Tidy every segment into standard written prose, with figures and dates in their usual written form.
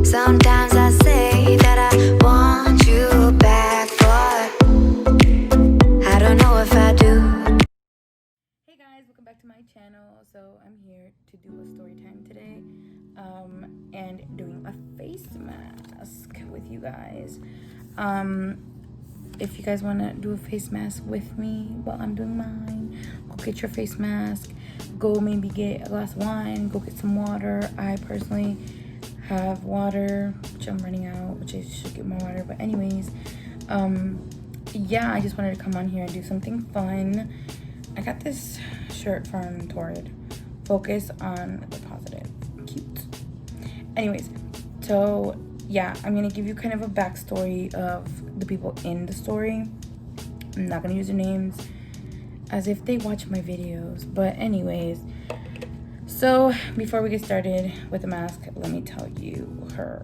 Sometimes I say that I want you back, but I don't know if I do. Hey guys, welcome back to my channel. So I'm here to do a story time today, and doing a face mask with you guys. If you guys want to do a face mask with me while I'm doing mine, go get your face mask. Go maybe get a glass of wine. Go get some water. I personally have water, which I'm running out, which I should get more water. But anyways, yeah, I just wanted to come on here and do something fun. I got this shirt from Torrid. Focus on the positive. Cute. Anyways, so yeah, I'm gonna give you kind of a backstory of the people in the story. I'm not gonna use their names as if they watch my videos. But anyways, so before we get started with the mask, let me tell you her,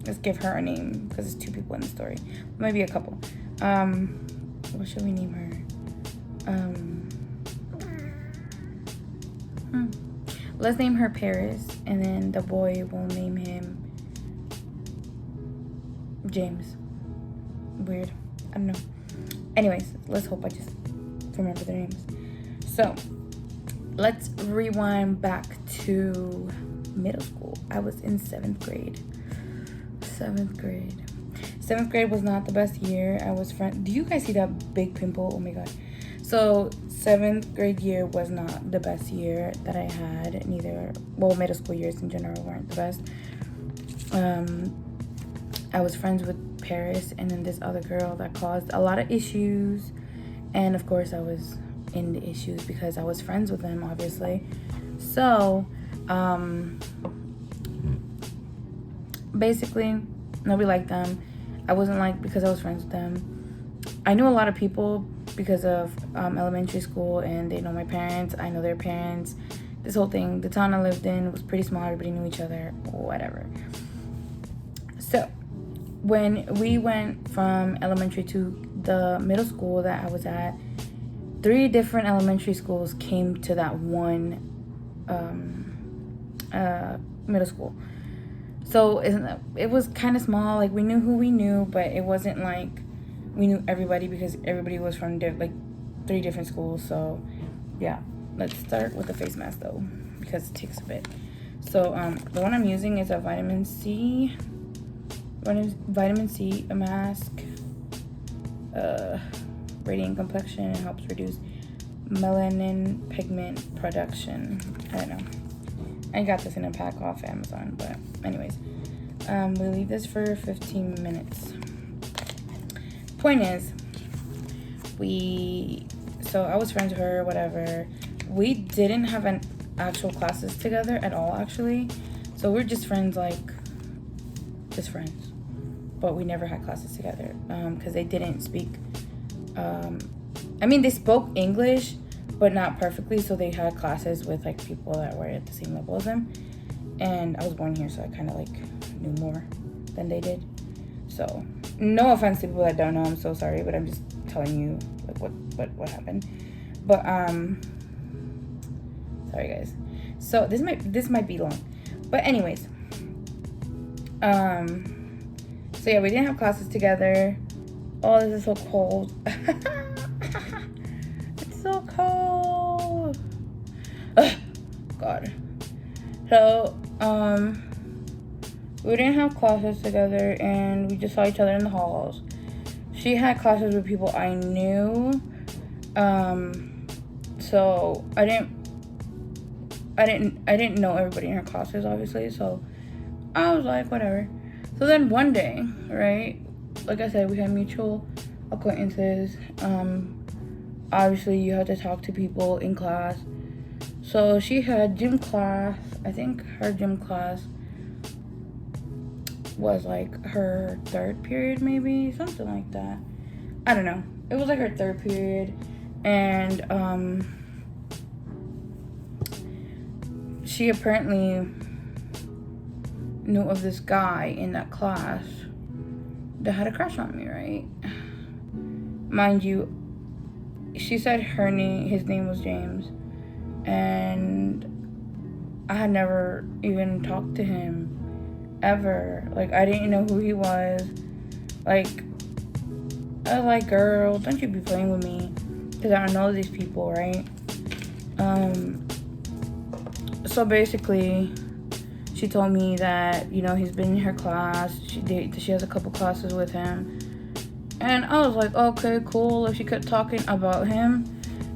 let's give her a name because it's two people in the story. Maybe a couple. What should we name her? Let's name her Paris, and then the boy will name him James. Weird. I don't know. Anyways, let's hope I just remember their names. So let's rewind back to middle school. I was in 7th grade. 7th grade was not the best year. I was do you guys see that big pimple? Oh my god. So 7th grade year was not the best year that I had. Neither, well, middle school years in general weren't the best. I was friends with Paris and then this other girl that caused a lot of issues. And of course I was in the issues because I was friends with them, obviously. So basically nobody liked them. I wasn't liked because I was friends with them. I knew a lot of people because of elementary school, and they know my parents. I know their parents. This whole thing. The town I lived in was pretty small. Everybody knew each other. Whatever. So when we went from elementary to the middle school that I was at, 3 different elementary schools came to that one middle school. So it was kind of small. Like, we knew who we knew, but it wasn't like we knew everybody because everybody was from like 3 different schools. So yeah, let's start with the face mask though, because it takes a bit. So the one I'm using is a vitamin C mask. Radiant complexion, and helps reduce melanin pigment production. I don't know. I got this in a pack off Amazon, but anyways, we leave this for 15 minutes. Point is, so I was friends with her, whatever. We didn't have an actual classes together at all, actually. So we're just friends, like, just friends. But we never had classes together, because they didn't speak, I mean, they spoke English, but not perfectly, so they had classes with, like, people that were at the same level as them. And I was born here, so I kind of, like, knew more than they did. So, no offense to people that don't know, I'm so sorry, but I'm just telling you, like, what happened. But, sorry, guys. So, this might be long. But anyways, so yeah, we didn't have classes together. Oh, this is so cold. It's so cold. Ugh, God. So, we didn't have classes together, and we just saw each other in the halls. She had classes with people I knew. So I didn't know everybody in her classes, obviously. So I was like, whatever. So then one day, right, like I said, we had mutual acquaintances. Obviously, you had to talk to people in class. So she had gym class. I think her gym class was like her 3rd period, maybe, something like that. I don't know. It was like her 3rd period, and she apparently knew of this guy in that class that had a crush on me, right? Mind you, she said his name was James, and I had never even talked to him ever. Like, I didn't know who he was. Like, I was like, girl, don't you be playing with me, because I don't know these people, right? So basically, she told me that, you know, he's been in her class. She has a couple classes with him. And I was like, okay, cool. Like, she kept talking about him,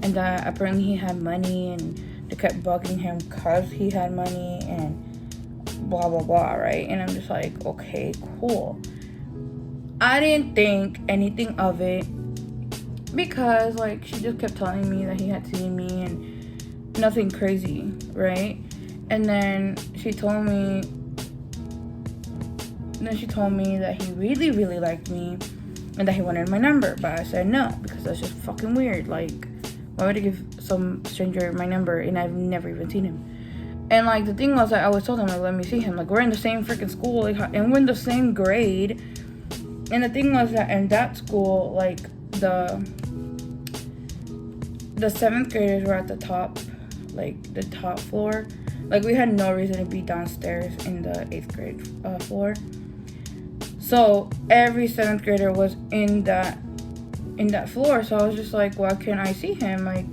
and that apparently he had money, and they kept bugging him because he had money, and blah, blah, blah, right? And I'm just like, okay, cool. I didn't think anything of it, because, like, she just kept telling me that he had seen me, and nothing crazy, right? And then she told me that he really, really liked me, and that he wanted my number. But I said no, because that's just fucking weird. Like, why would I give some stranger my number, and I've never even seen him? And, like, the thing was that I always told him, like, let me see him. Like, we're in the same freaking school, like, and we're in the same grade. And the thing was that in that school, like, the 7th graders were at the top, like, the top floor. Like, we had no reason to be downstairs in the 8th grade floor. So every 7th grader was in that floor. So I was just like, why can't I see him? Like,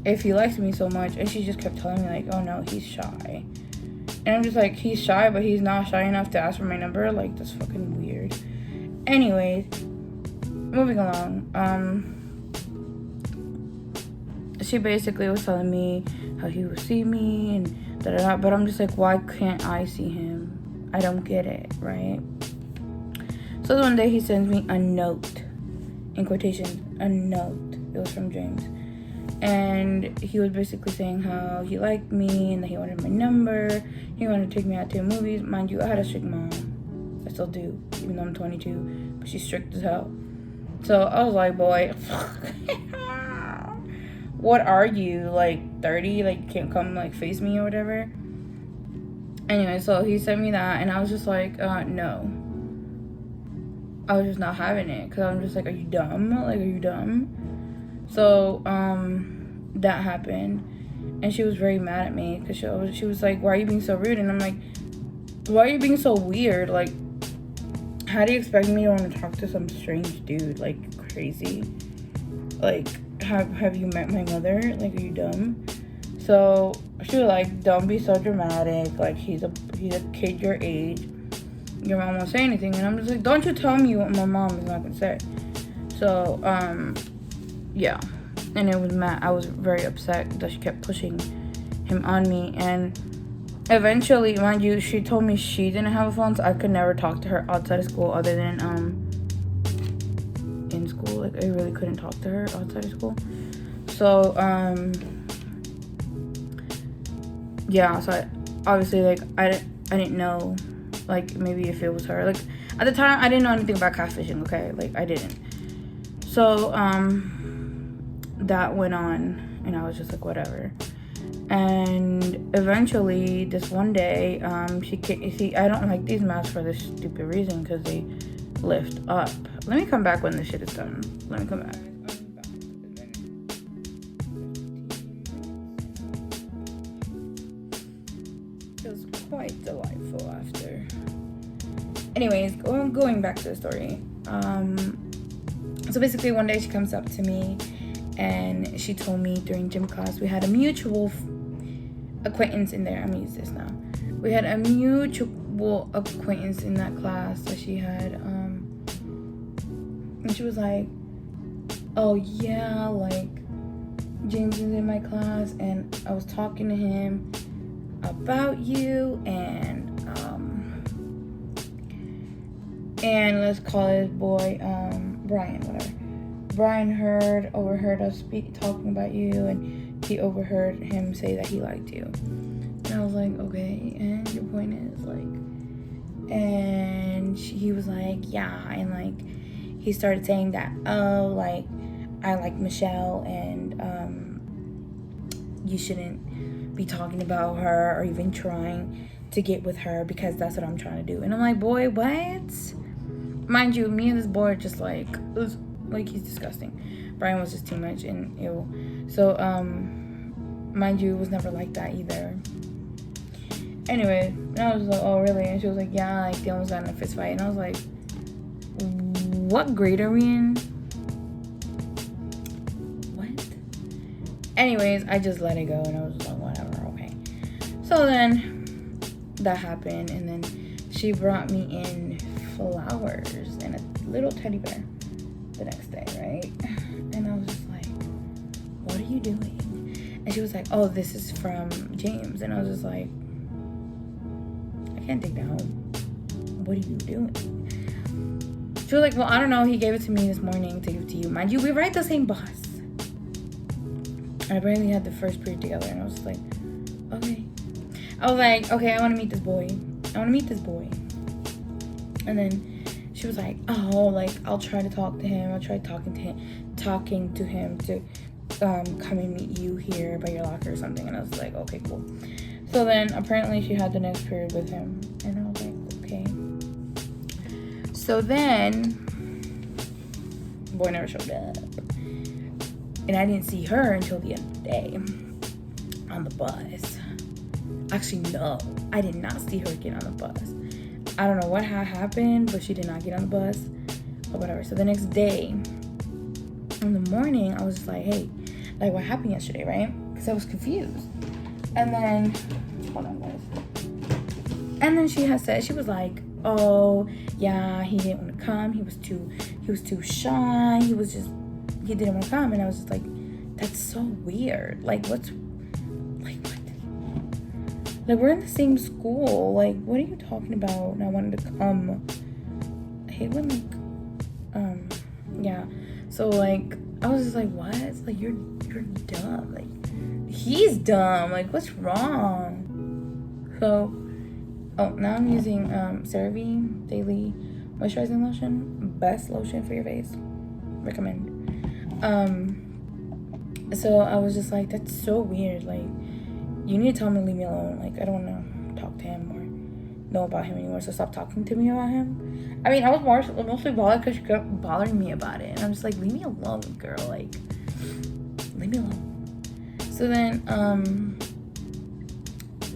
if he likes me so much. And she just kept telling me, like, oh no, he's shy. And I'm just like, he's shy, but he's not shy enough to ask for my number? Like, that's fucking weird. Anyways, moving along. She basically was telling me how he would see me and da-da-da. But I'm just like, why can't I see him? I don't get it, right? So one day he sends me a note, in quotation, a note. It was from James. And he was basically saying how he liked me and that he wanted my number. He wanted to take me out to movies. Mind you, I had a strict mom. I still do, even though I'm 22. But she's strict as hell. So I was like, boy, what are you, like 30? Like, you can't come, like, face me or whatever? Anyway, so he sent me that, and I was just like, no. I was just not having it, because I'm just like, are you dumb? Like, are you dumb? So, that happened, and she was very mad at me, because she was like, why are you being so rude? And I'm like, why are you being so weird? Like, how do you expect me to want to talk to some strange dude? Like, crazy? Like, have you met my mother? Like, are you dumb? So she was like, don't be so dramatic. Like, he's a kid your age. Your mom won't say anything. And I'm just like, don't you tell me what my mom is not gonna say. So yeah. And it was mad. I was very upset that she kept pushing him on me. And eventually, mind you, she told me she didn't have a phone, so I could never talk to her outside of school other than in school. Like, I really couldn't talk to her outside of school. So yeah, so obviously, like, I didn't know, like, maybe if it was her. Like, at the time, I didn't know anything about catfishing, okay? Like, I didn't. So that went on, and I was just like, whatever. And eventually, this one day, see, I don't like these maps for this stupid reason, because they lift up. Let me come back when this shit is done. Let me come back. It was quite delightful after. Anyways, going back to the story. So basically, one day she comes up to me, and she told me during gym class, we had a mutual acquaintance in there. I'm gonna use this now. We had a mutual acquaintance in that class that she had, and she was like, oh yeah, like, James is in my class, and I was talking to him about you, and let's call this boy Brian, whatever. Brian overheard us talking about you, and he overheard him say that he liked you. And I was like, okay, and your point is, like, and he was like, yeah, and, like, he started saying that, oh, like, I like Michelle, and you shouldn't be talking about her or even trying to get with her, because that's what I'm trying to do. And I'm like, boy, what? Mind you, me and this boy are just like, he's disgusting. Brian was just too much and ew. So, mind you, it was never like that either. Anyway, and I was like, oh, really? And she was like, yeah, like, they almost got in a fist fight. And I was like, what grade are we in? What? Anyways, I just let it go, and I was like, whatever, okay. So then, that happened, and then she brought me in flowers and a little teddy bear the next day, right? And I was just like, what are you doing? And she was like, oh, this is from James. And I was just like, I can't take that home. What are you doing? She was like, well, I don't know. He gave it to me this morning to give to you. Mind you, we ride the same bus. And I barely had the first period together. And I was just like, okay. I was like, okay, I want to meet this boy. And then she was like, oh, like, I'll try to talk to him. I'll try talking to him to come and meet you here by your locker or something. And I was like, okay, cool. So then apparently she had the next period with him. And I was like, okay. So then, boy never showed up. And I didn't see her until the end of the day on the bus. Actually, no, I did not see her get on the bus. I don't know what happened, but she did not get on the bus or whatever. So the next day, in the morning, I was just like, hey, like, what happened yesterday, right? Because I was confused. And then, hold on, guys. And then she was like, oh, yeah, he didn't want to come. He was too shy. He didn't want to come. And I was just like, that's so weird. Like, what? Like, we're in the same school. Like, what are you talking about? And I wanted to come. I hate when, like, yeah. So, like, I was just like, what? It's like, you're dumb. Like, he's dumb. Like, what's wrong? So, oh, now I'm using CeraVe Daily Moisturizing Lotion. Best lotion for your face. Recommend. So I was just like, that's so weird. Like, you need to tell him to leave me alone. Like, I don't want to talk to him or know about him anymore. So stop talking to me about him. I mean, I was mostly bothered because she kept bothering me about it. And I'm just like, leave me alone, girl. Like, leave me alone. So then,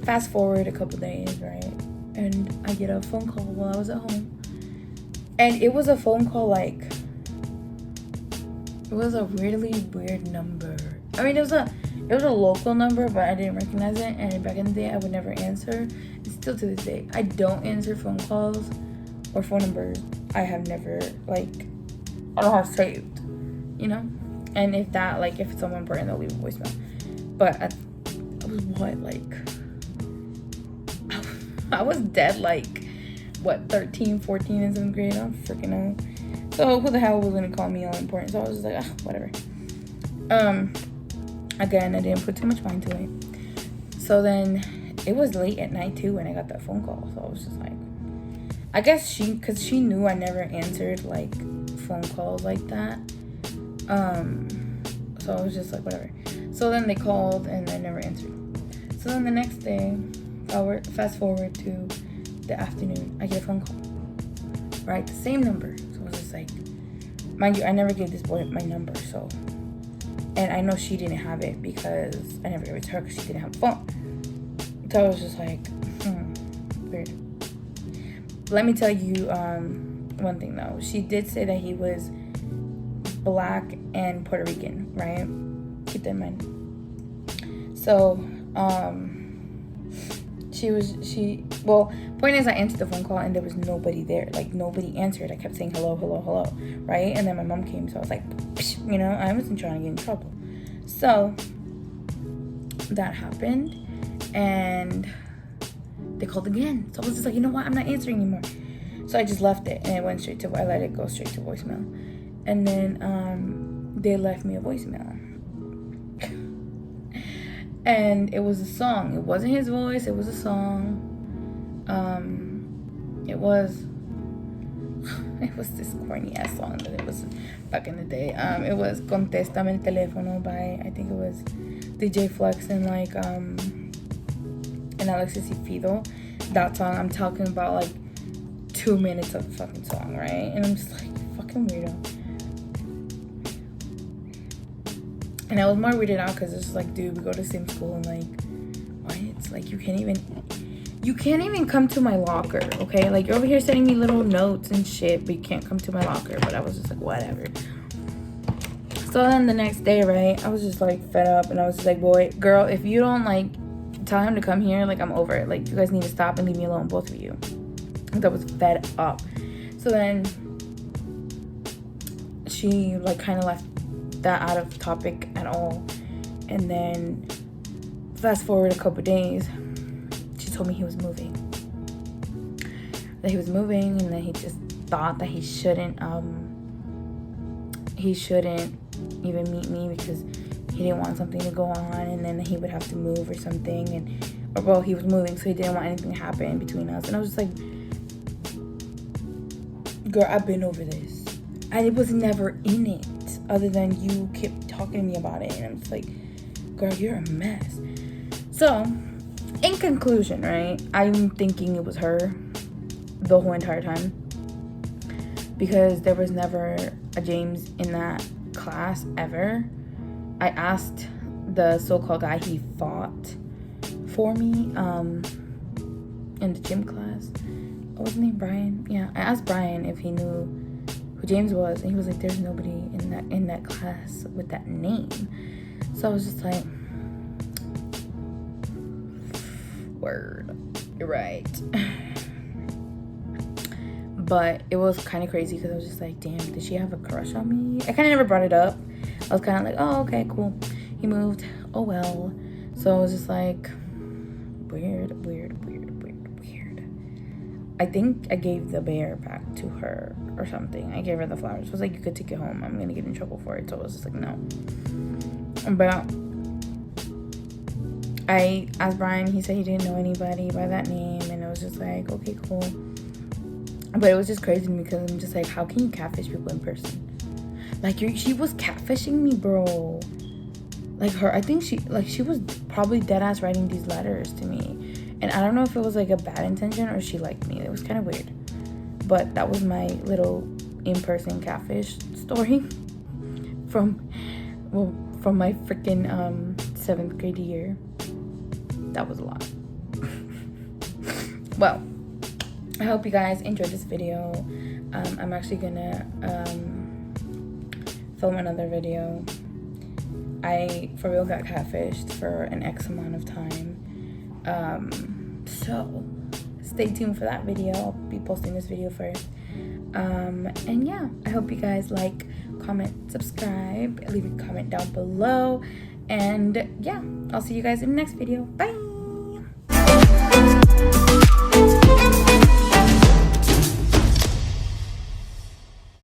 fast forward a couple days, right? And I get a phone call while I was at home. And it was a phone call, like, it was a really weird number. I mean, it was a local number, but I didn't recognize it. And back in the day, I would never answer. And still to this day, I don't answer phone calls or phone numbers. I have never, like, I don't have saved, you know? And if that, like, if it's someone important, they'll leave a voicemail. But I was what, like, I was dead, like, what, 13, 14 in 7th grade? I don't freaking know. So who the hell was gonna call me all important? So I was just like, whatever. Again, I didn't put too much mind to it. So then it was late at night too when I got that phone call. So I was just like, I guess because she knew I never answered like phone calls like that. So I was just like, whatever. So then they called and I never answered. So then the next day, fast forward to the afternoon, I get a phone call. Right, the same number. So I was just like, mind you, I never gave this boy my number, so. And I know she didn't have it because I never gave it to her because she didn't have a phone. So I was just like, weird. Let me tell you one thing though. She did say that he was Black and Puerto Rican, right? Keep that in mind. So, point is I answered the phone call and there was nobody there. Like, nobody answered. I kept saying hello, hello, hello, right? And then my mom came, so I was like, you know, I wasn't trying to get in trouble. So that happened and they called again. So I was just like, you know what? I'm not answering anymore. So I just left it and I let it go straight to voicemail. And then they left me a voicemail. And it was a song. It wasn't his voice. It was a song. It was this corny ass song that it was back in the day. It was Contéstame el Teléfono by, I think it was DJ Flex and like and Alexis y Fido. That song, I'm talking about like 2 minutes of the fucking song, right? And I'm just like, fucking weirdo. And I was more weirded out because it's like, dude, we go to the same school and like, what? It's like, you can't You can't even come to my locker, okay? Like, you're over here sending me little notes and shit, but you can't come to my locker. But I was just like, whatever. So then the next day, right, I was just like fed up, and I was just like, girl, if you don't like tell him to come here, like, I'm over it. Like, you guys need to stop and leave me alone, both of you. I was fed up. So then she like kind of left that out of topic at all. And then fast forward a couple days, she told me he was moving. That he was moving, and then he just thought that he shouldn't even meet me because he didn't want something to go on, and then he would have to move or something. And well, he was moving, so he didn't want anything to happen between us. And I was just like, girl, I've been over this. I was never in it, other than you kept talking to me about it. And I'm just like, girl, you're a mess. So, in conclusion, right, I'm thinking it was her the whole entire time, because there was never a James in that class ever. I asked the so-called guy he fought for me in the gym class. What was his name? Brian? Yeah, I asked Brian if he knew who James was, and he was like, there's nobody in that class with that name. So I was just like, word, you're right. But it was kind of crazy because I was just like, damn, did she have a crush on me? I kind of never brought it up. I was kind of like, oh, okay, cool. He moved. Oh, well. So I was just like, weird. I think I gave the bear back to her or something. I gave her the flowers. I was like, you could take it home. I'm going to get in trouble for it. So I was just like, no. But I asked Brian. He said he didn't know anybody by that name. And I was just like, okay, cool. But it was just crazy to me because I'm just like, how can you catfish people in person? Like, she was catfishing me, bro. Like, I think she was probably dead ass writing these letters to me. And I don't know if it was like a bad intention or she liked me. It was kind of weird. But that was my little in-person catfish story from my freaking 7th grade year. That was a lot. Well, I hope you guys enjoyed this video. I'm actually gonna film another video. I for real got catfished for an X amount of time. So stay tuned for that video. I'll be posting this video first. And yeah, I hope you guys like, comment, subscribe, leave a comment down below. And yeah, I'll see you guys in the next video. Bye.